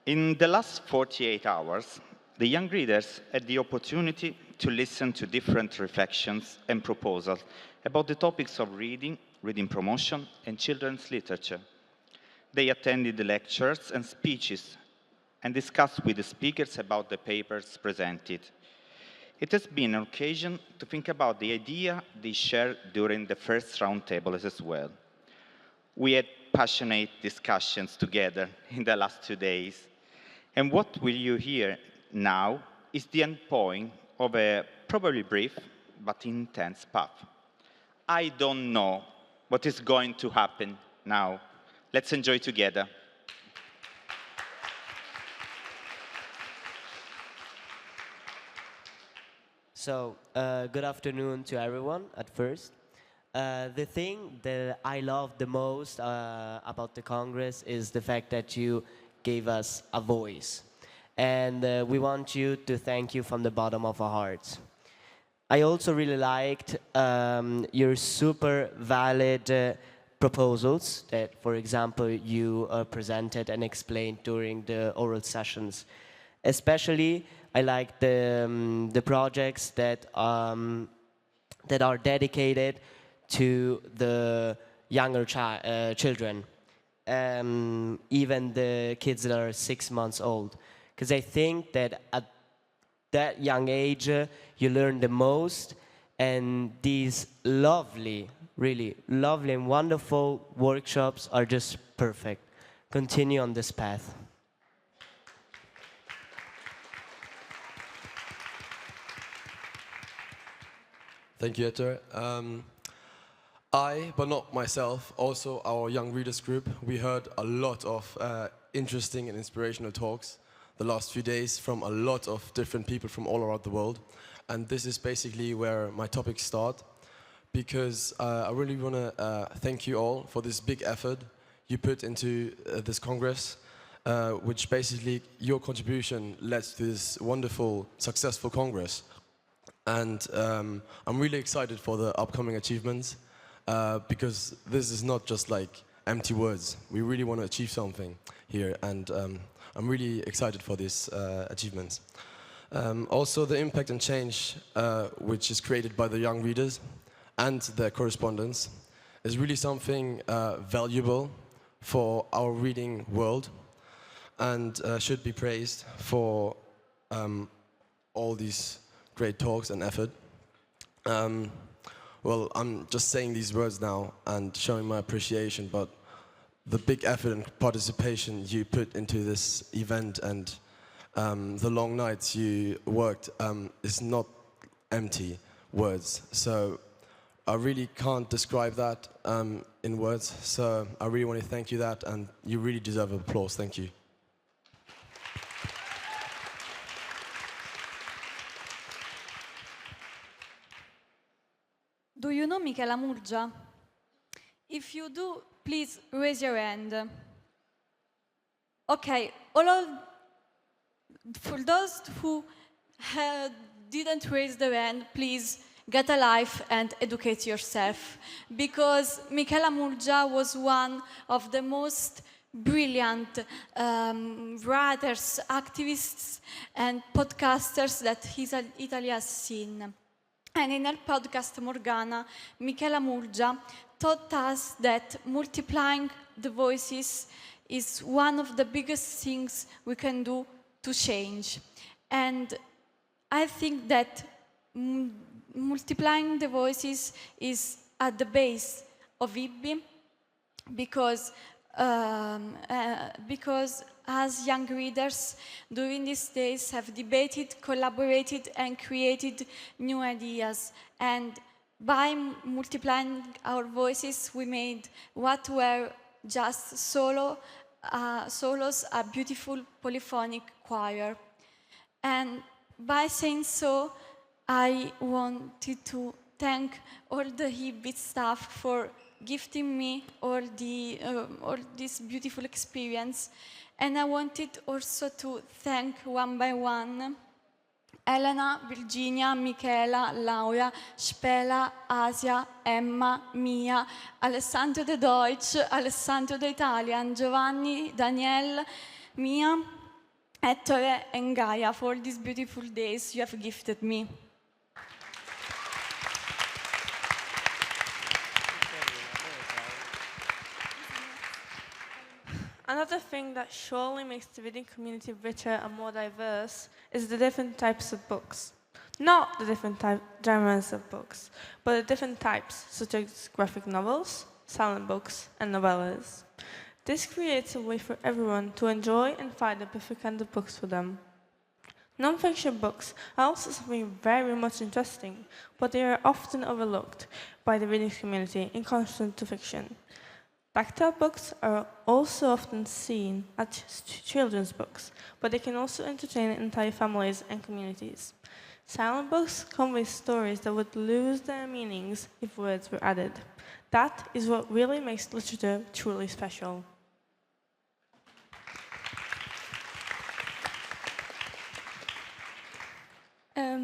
In the last 48 hours, the young readers had the opportunity to listen to different reflections and proposals about the topics of reading, reading promotion, and children's literature. They attended the lectures and speeches and discussed with the speakers about the papers presented. It has been an occasion to think about the idea they shared during the first roundtables as well. We had passionate discussions together in the last 2 days. And what will you hear now is the end point of a probably brief but intense path. I don't know what is going to happen now. Let's enjoy together. So, good afternoon to everyone at first. The thing that I love the most about the Congress is the fact that you gave us a voice. And we want you to thank you from the bottom of our hearts. I also really liked your super valid proposals that, for example, you presented and explained during the oral sessions. Especially, I like the projects that are dedicated to the younger children, even the kids that are 6 months old. Because I think that at that young age, you learn the most, and these lovely, really lovely and wonderful workshops are just perfect. Continue on this path. Thank you, Ettore. I, but not myself, also our young readers group, we heard a lot of interesting and inspirational talks the last few days from a lot of different people from all around the world. And this is basically where my topics start, because I really want to thank you all for this big effort you put into this Congress, which basically your contribution led to this wonderful, successful Congress. And I'm really excited for the upcoming achievements, because this is not just like empty words. We really want to achieve something here, and I'm really excited for these achievements. Also, the impact and change which is created by the young readers and their correspondents is really something valuable for our reading world, and should be praised for all these great talks and effort. Well, I'm just saying these words now and showing my appreciation, but the big effort and participation you put into this event and the long nights you worked is not empty words. So I really can't describe that in words. So I really want to thank you that, and you really deserve applause. Thank you. Do you know Michela Murgia? If you do, please raise your hand. Okay, for those who didn't raise their hand, please get a life and educate yourself. Because Michela Murgia was one of the most brilliant writers, activists, and podcasters that Italy has seen. And in her podcast, Morgana, Michela Murgia taught us that multiplying the voices is one of the biggest things we can do to change. And I think that multiplying the voices is at the base of IBBY, because as young readers during these days have debated, collaborated, and created new ideas. And by multiplying our voices, we made what were just solos, a beautiful polyphonic choir. And by saying so, I wanted to thank all the IBBY staff for gifting me all this beautiful experience. And I wanted also to thank one by one Elena, Virginia, Michela, Laura, Spela, Asia, Emma, Mia, Alessandro De Deutsch, Alessandro De Italian, Giovanni, Daniel, Mia, Ettore and Gaia, for these beautiful days you have gifted me. Another thing that surely makes the reading community richer and more diverse is the different types of books. Not the different genres of books, but the different types, such as graphic novels, silent books, and novellas. This creates a way for everyone to enjoy and find the perfect kind of books for them. Non-fiction books are also something very much interesting, but they are often overlooked by the reading community in contrast to fiction. Tactile books are also often seen as children's books, but they can also entertain entire families and communities. Silent books convey stories that would lose their meanings if words were added. That is what really makes literature truly special.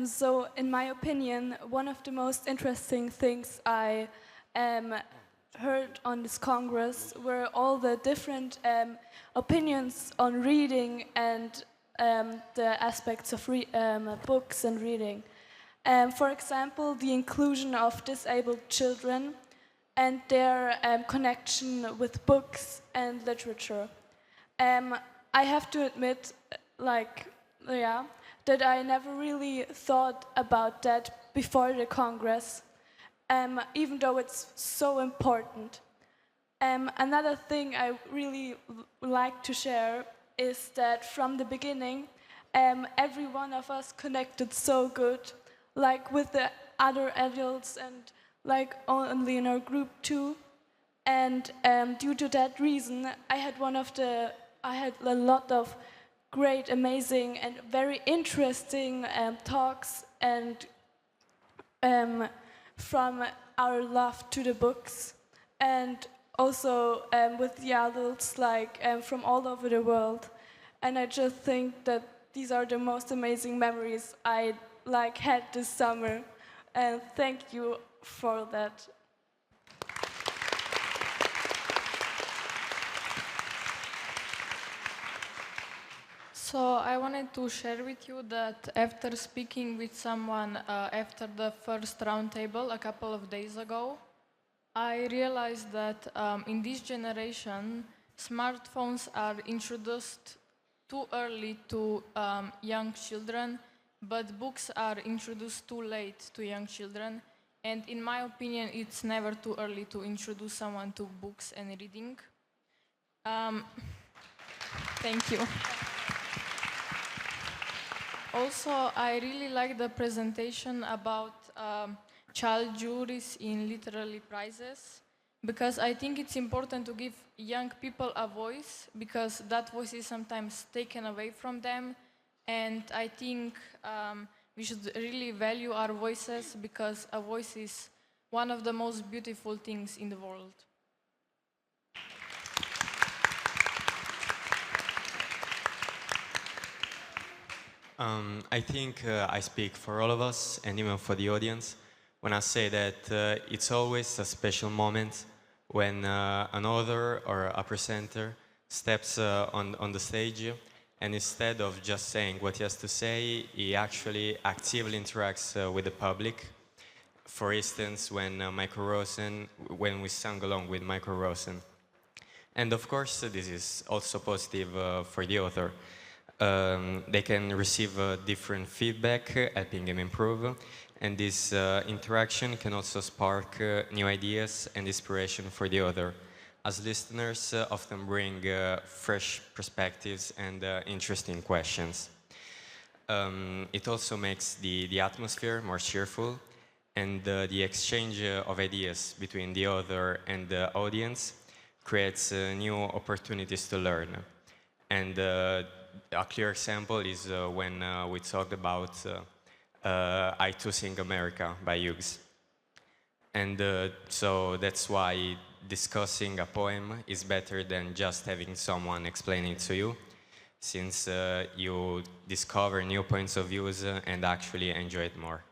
So, in my opinion, one of the most interesting things I heard on this Congress were all the different opinions on reading and the aspects of books and reading. For example, the inclusion of disabled children and their connection with books and literature. I have to admit, that I never really thought about that before the Congress, even though it's so important. Another thing I really would like to share is that from the beginning, every one of us connected so good, like with the other adults and like only in our group too. And due to that reason, I had a lot of great, amazing, and very interesting talks and from our love to the books, and also with the adults from all over the world. And I just think that these are the most amazing memories I had this summer. And thank you for that. So I wanted to share with you that after speaking with someone after the first roundtable a couple of days ago, I realized that in this generation, smartphones are introduced too early to young children, but books are introduced too late to young children. And in my opinion, it's never too early to introduce someone to books and reading. Thank you. Also, I really like the presentation about child juries in literary prizes, because I think it's important to give young people a voice, because that voice is sometimes taken away from them. And I think we should really value our voices, because a voice is one of the most beautiful things in the world. I think I speak for all of us and even for the audience when I say that it's always a special moment when an author or a presenter steps on the stage, and instead of just saying what he has to say, he actually actively interacts with the public. For instance, when when we sang along with Michael Rosen. And of course, this is also positive for the author. They can receive different feedback, helping them improve. And this interaction can also spark new ideas and inspiration for the author, as listeners often bring fresh perspectives and interesting questions. It also makes the atmosphere more cheerful, and the exchange of ideas between the author and the audience creates new opportunities to learn. And a clear example is when we talked about I Too Sing America by Hughes. And so that's why discussing a poem is better than just having someone explain it to you, since you discover new points of views and actually enjoy it more.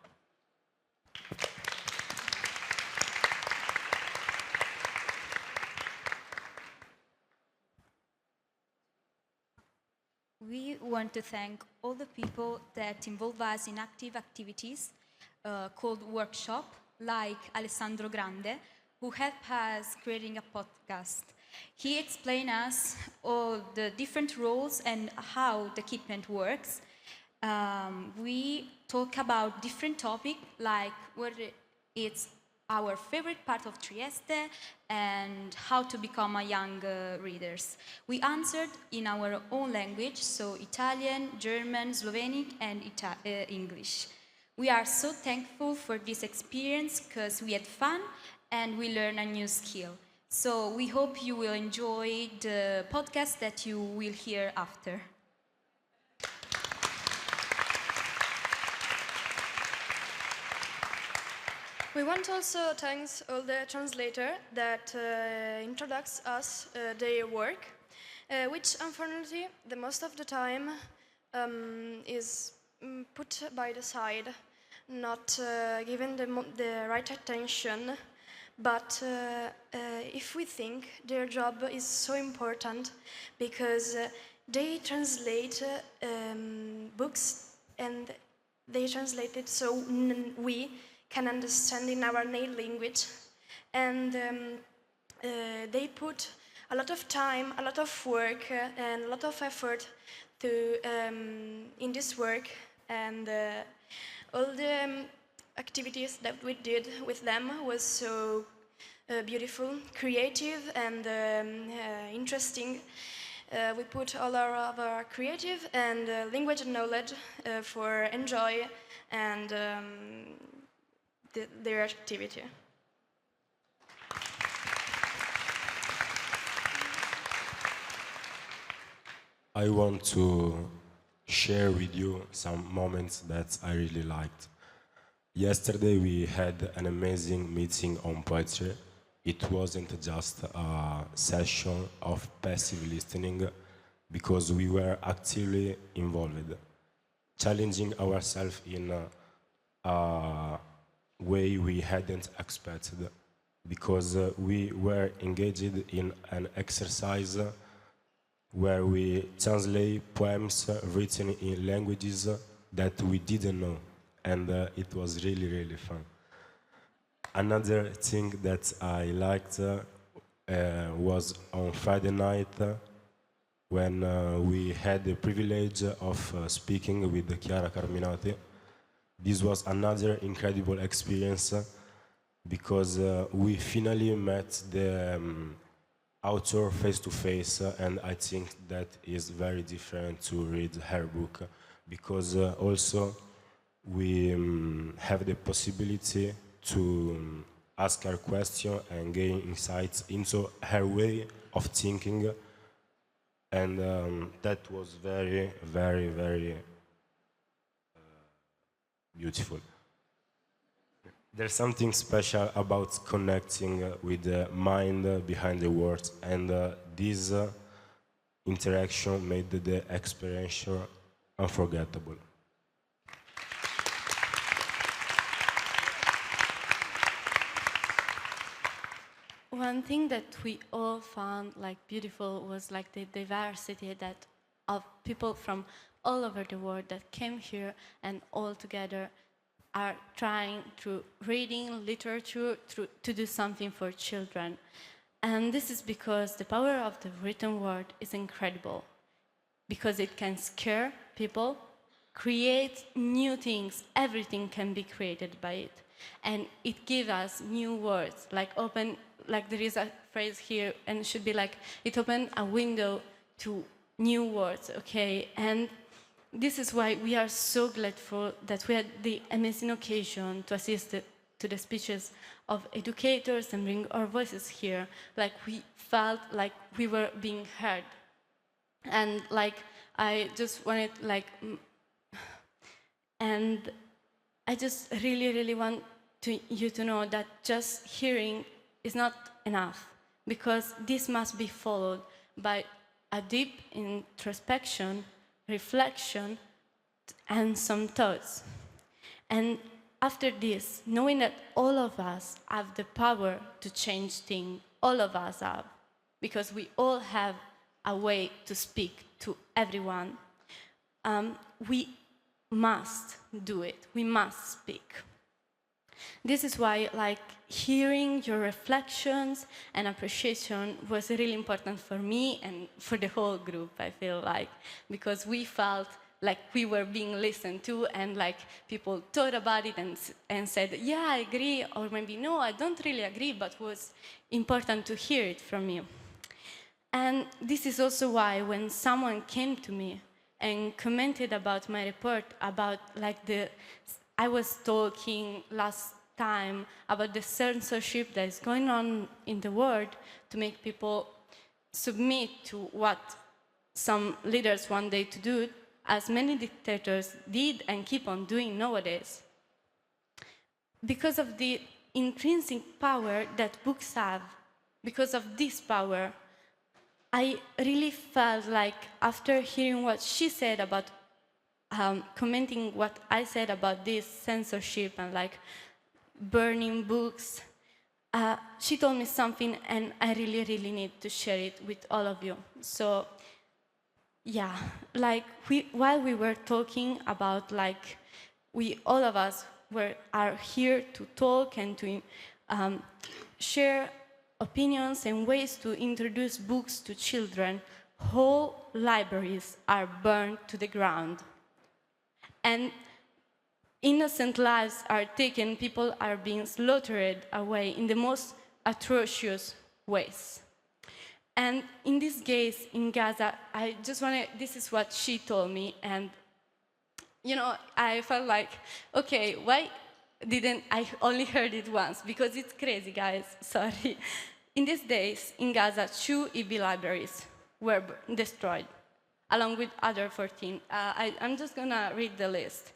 We want to thank all the people that involve us in active activities called workshop, like Alessandro Grande, who helped us creating a podcast. He explained us all the different roles and how the equipment works. We talk about different topics like what it's our favorite part of Trieste and how to become a young readers. We answered in our own language, so Italian, German, Slovenic, and English. We are so thankful for this experience because we had fun and we learned a new skill. So we hope you will enjoy the podcast that you will hear after. We want also thanks all the translator that introduce us their work, which unfortunately the most of the time is put by the side, not given the right attention. But if we think their job is so important because they translate books and they translate it so we can understand in our native language, and they put a lot of time, a lot of work, and a lot of effort to in this work, and all the activities that we did with them was so beautiful, creative, and interesting. We put all our creative and language knowledge for enjoy and their activity. I want to share with you some moments that I really liked. Yesterday we had an amazing meeting on poetry. It wasn't just a session of passive listening because we were actively involved, challenging ourselves in a way we hadn't expected, because we were engaged in an exercise where we translate poems written in languages that we didn't know, and it was really, really fun. Another thing that I liked was on Friday night when we had the privilege of speaking with Chiara Carminati. This was another incredible experience because we finally met the author face to face, and I think that is very different to read her book, because also we have the possibility to ask her questions and gain insights into her way of thinking, and that was very, very, very beautiful. There's something special about connecting with the mind behind the words, and this interaction made the experience unforgettable. One thing that we all found like beautiful was like the diversity that of people from all over the world that came here and all together are trying through reading, literature, to do something for children. And this is because the power of the written word is incredible, because it can scare people, create new things, everything can be created by it. And it gives us new words, like open, like there is a phrase here, and it should be like, it opened a window to new words, okay? And this is why we are so grateful that we had the amazing occasion to assist to the speeches of educators and bring our voices here. Like we felt like we were being heard. And like I just wanted and I just really, really want you to know that just hearing is not enough, because this must be followed by a deep introspection, reflection, and some thoughts. And after this, knowing that all of us have the power to change things, all of us have, because we all have a way to speak to everyone, we must do it. We must speak. This is why, like, hearing your reflections and appreciation was really important for me and for the whole group, I feel like, because we felt like we were being listened to, and like people thought about it and said, yeah, I agree, or maybe no, I don't really agree, but was important to hear it from you. And this is also why when someone came to me and commented about my report, about like I was talking last time about the censorship that is going on in the world to make people submit to what some leaders want they to do, as many dictators did and keep on doing nowadays. Because of the intrinsic power that books have, because of this power, I really felt like after hearing what she said about commenting what I said about this censorship and like burning books, she told me something and I really, really need to share it with all of you. So yeah, like while we were talking about like all of us are here to talk and to share opinions and ways to introduce books to children, whole libraries are burned to the ground. And innocent lives are taken, people are being slaughtered away in the most atrocious ways. And in this case, in Gaza, this is what she told me, and you know, I felt like, okay, why didn't I only heard it once? Because it's crazy, guys, sorry. In these days, in Gaza, 2 IBBY libraries were destroyed, along with other 14. I'm just gonna read the list.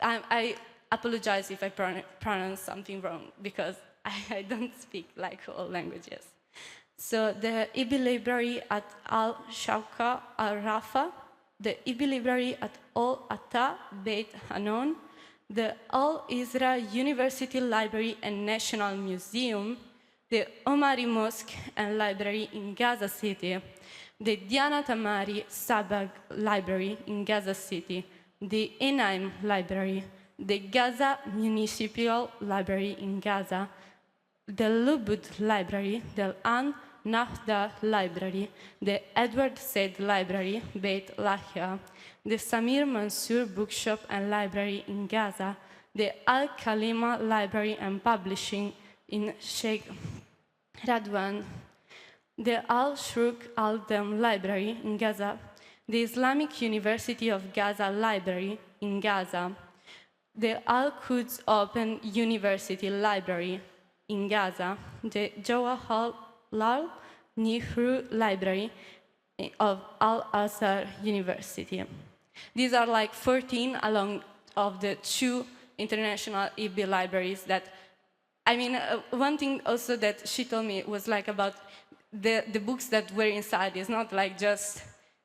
I apologize if I pronounce something wrong, because I don't speak like all languages. So the IBBY library at Al-Shawqa al-Rafa, the IBBY library at Al-Atta Beit Hanon, the Al-Isra University Library and National Museum, the Omari Mosque and Library in Gaza City, the Diana Tamari Sabag Library in Gaza City, the Enaim Library, the Gaza Municipal Library in Gaza, the Lubud Library, the An Nahda Library, the Edward Said Library, Beit Lahia, the Samir Mansour Bookshop and Library in Gaza, the Al-Kalima Library and Publishing in Sheikh Radwan, the Al-Shruq Al-Dam Library in Gaza, the Islamic University of Gaza Library in Gaza, the Al-Quds Open University Library in Gaza, the Jawaharlal Nehru Library of Al-Azhar University. These are like 14 along of the 2 international IBBY libraries that, I mean, one thing also that she told me was like about the books that were inside is not like just,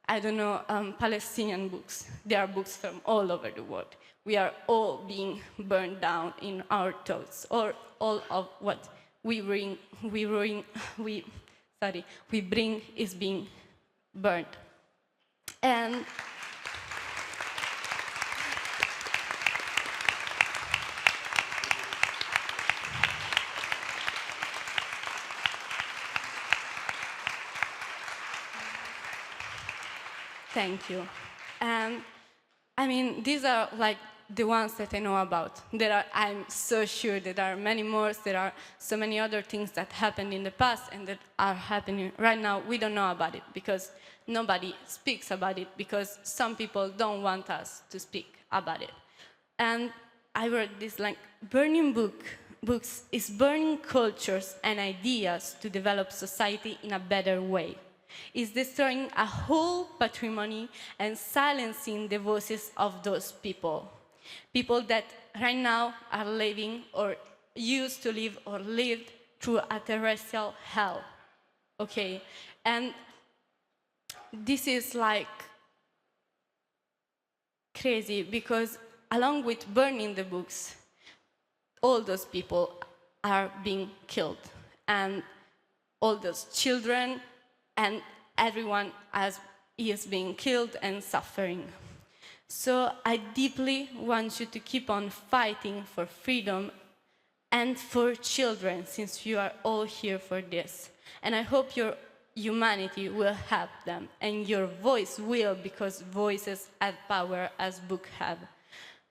I don't know, Palestinian books. They are books from all over the world. We are all being burned down in our thoughts, or all of what we bring is being burned. And thank you. And I mean, these are like the ones that I know about. I'm so sure there are many more. There are so many other things that happened in the past and that are happening right now. We don't know about it because nobody speaks about it, because some people don't want us to speak about it. And I wrote this like, burning books is burning cultures and ideas to develop society in a better way. Is destroying a whole patrimony and silencing the voices of those people. People that right now are living or used to live or lived through a terrestrial hell. Okay, and this is like crazy because along with burning the books, all those people are being killed, and all those children and everyone is being killed and suffering. So I deeply want you to keep on fighting for freedom and for children, since you are all here for this. And I hope your humanity will help them, and your voice will, because voices have power as books have.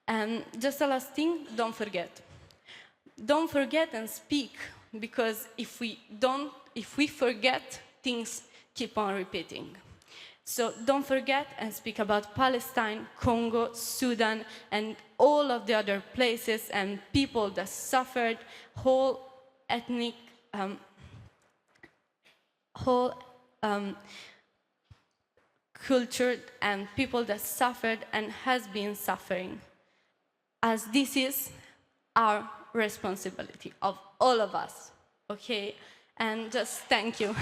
And just a last thing, don't forget. Don't forget and speak, because if we forget, things keep on repeating. So don't forget and speak about Palestine, Congo, Sudan, and all of the other places and people that suffered, whole ethnic, culture and people that suffered and has been suffering. As this is our responsibility of all of us, okay? And just thank you.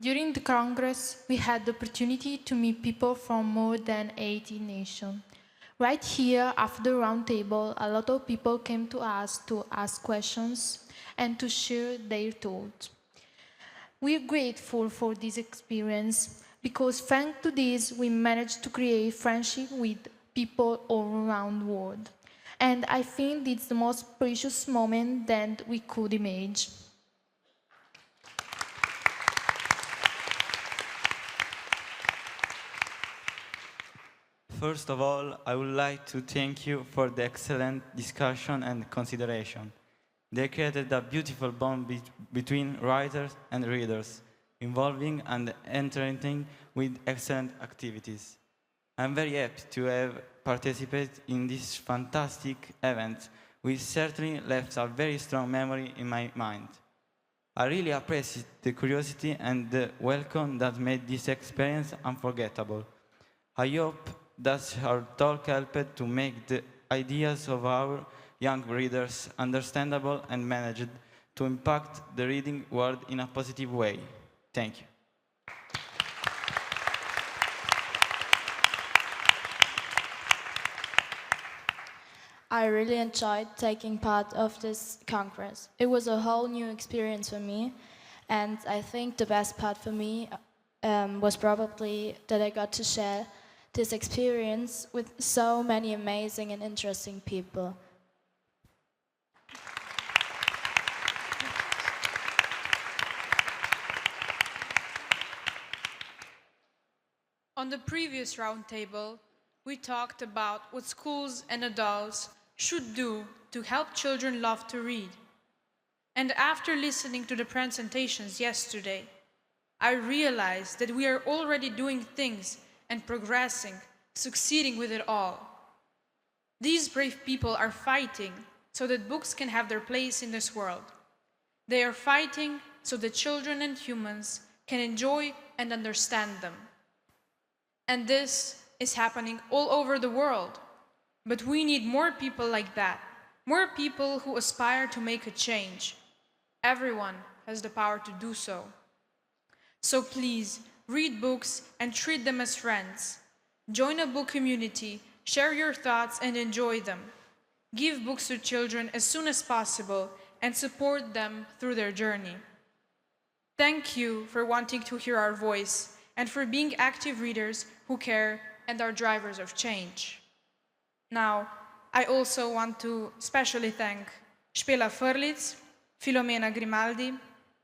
During the Congress, we had the opportunity to meet people from more than 80 nations. Right here, after the roundtable, a lot of people came to us to ask questions and to share their thoughts. We are grateful for this experience because thanks to this, we managed to create friendship with people all around the world. And I think it's the most precious moment that we could imagine. First of all, I would like to thank you for the excellent discussion and consideration. They created a beautiful bond between writers and readers, involving and entertaining with excellent activities. I'm very happy to have participated in this fantastic event, which certainly left a very strong memory in my mind. I really appreciate the curiosity and the welcome that made this experience unforgettable. I hope that our talk helped to make the ideas of our young readers understandable and managed to impact the reading world in a positive way. Thank you. I really enjoyed taking part of this congress. It was a whole new experience for me, and I think the best part for me was probably that I got to share this experience with so many amazing and interesting people. On the previous roundtable, we talked about what schools and adults should do to help children love to read. And after listening to the presentations yesterday, I realized that we are already doing things and progressing, succeeding with it all. These brave people are fighting so that books can have their place in this world. They are fighting so that children and humans can enjoy and understand them. And this is happening all over the world. But we need more people like that, more people who aspire to make a change. Everyone has the power to do so. So please, read books and treat them as friends. Join a book community, share your thoughts and enjoy them. Give books to children as soon as possible and support them through their journey. Thank you for wanting to hear our voice and for being active readers who care and are drivers of change. Now, I also want to especially thank Spela Furlitz, Filomena Grimaldi,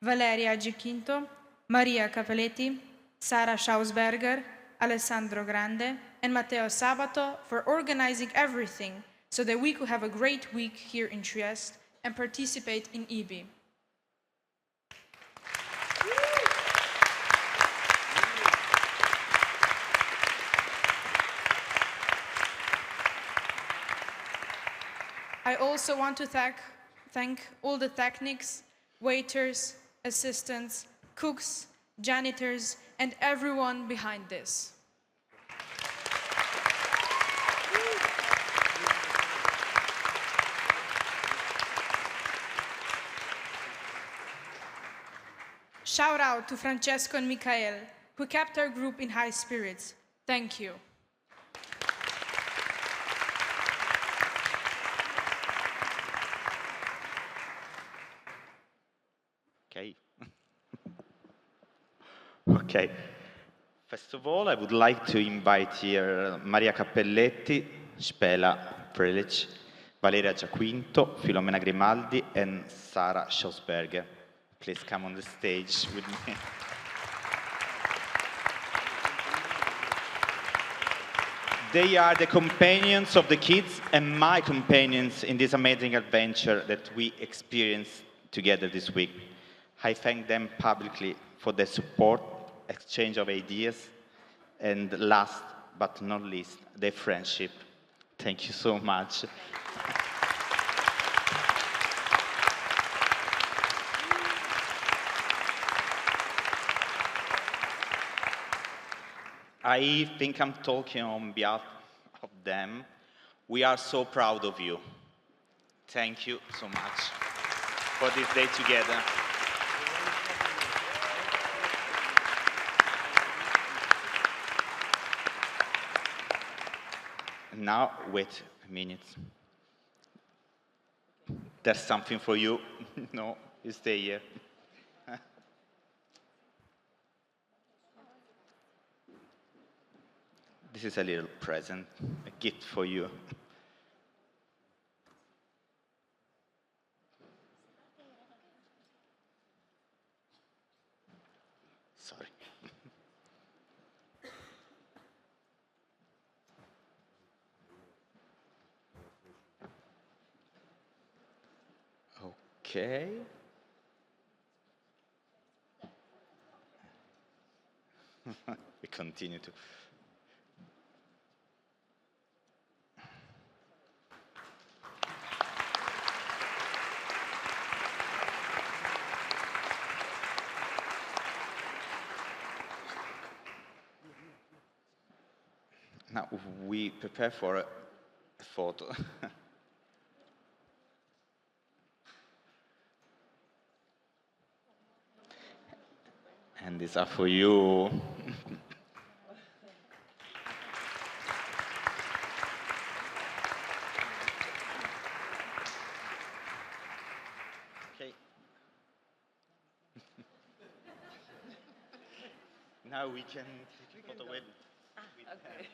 Valeria Giaquinto, Maria Capelletti, Sara Schausberger, Alessandro Grande, and Matteo Sabato for organizing everything so that we could have a great week here in Trieste and participate in IBBY. I also want to thank all the technics, waiters, assistants, cooks, janitors, and everyone behind this. shout out to Francesco and Michael, who kept our group in high spirits. Thank you. Okay. Okay. First of all, I would like to invite here Maria Cappelletti, Spela Prelic, Valeria Giaquinto, Filomena Grimaldi, and Sara Schausberger. Please come on the stage with me. They are the companions of the kids and my companions in this amazing adventure that we experienced together this week. I thank them publicly for their support, exchange of ideas, and last but not least, their friendship. Thank you so much. I think I'm talking on behalf of them. We are so proud of you. Thank you so much for this day together. Now, wait a minute. There's something for you. No, you stay here. This is a little present, a gift for you. Sorry. Okay. We continue to. Now we prepare for a photo. And these are for you. Okay. Now we can take a photo with. Okay.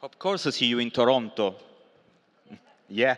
Of course, see you in Toronto. Yeah.